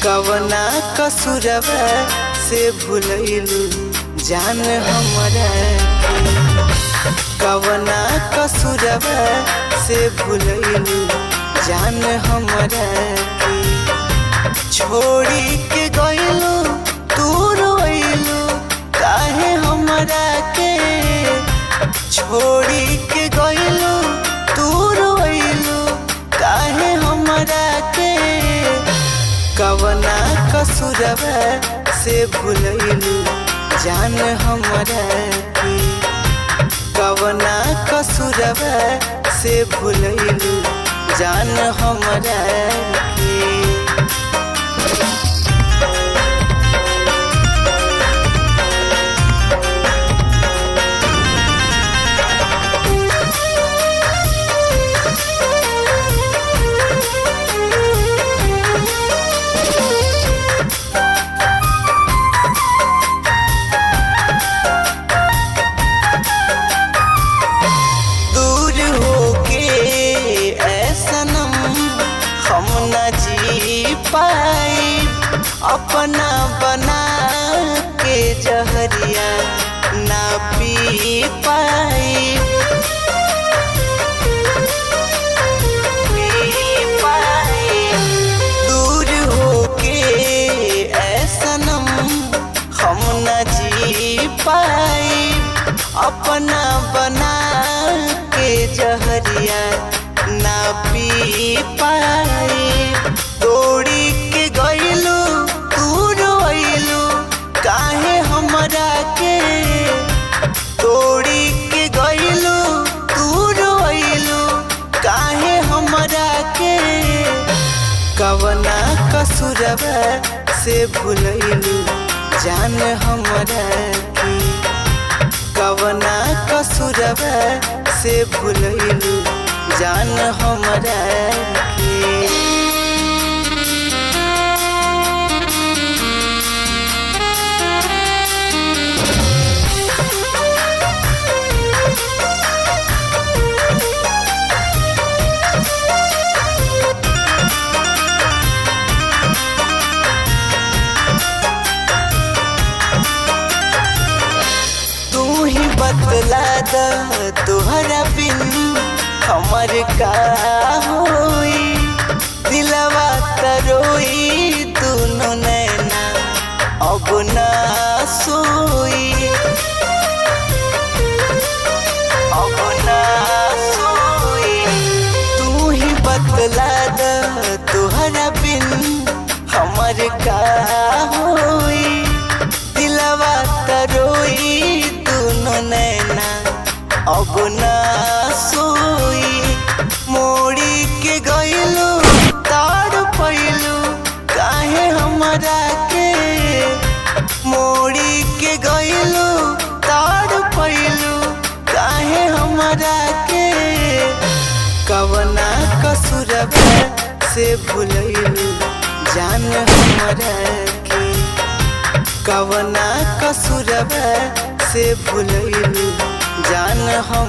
कवना कसुरवा से भुलैलू जान हमरा के। कवना कसुरवा से भुलैलू जान हमरा के। छोड़ी के गइलू दूर अइलू काहे हमरा के। छोड़ी के गइलू दूर अइलू काहे हमरा के। कवना कसुरवा से भुलैलू जान हमरा के। कवना कसुरवा से भुलैलू जान हमरा के। पाई अपना बना के जहरिया ना पी पाई। दूर होके ऐसनम हम न जी पाई अपना बना के जहरिया ना पी पाई। तोड़ी के गइलू दूर अइलू काहे हमरा के। तोड़ी के गइलू दूर अइलू काहे हमरा के। कवना कसुरवा से भुलैलू जान हमरा के। कवना कसुरवा से भुलैलू जान हमरा के। बतला द तुहरा बिन हमर का होई। दिलवा तरोई दुनो नैना अब ना सोई। अब ना सोई। तू ही बतला द तुहरा बिन हमर का होई। दिलवा तरोई नैना अब ना सोई। मोड़ी के गइलू ताड़ पैलू काहे हमरा के। मोड़ी के गइलू ताड़ पैलू काहे हमरा के। कवना कसुरवा से भुलैलू जान हमरा के। कवना कसुरवा से भुलैलू जान हम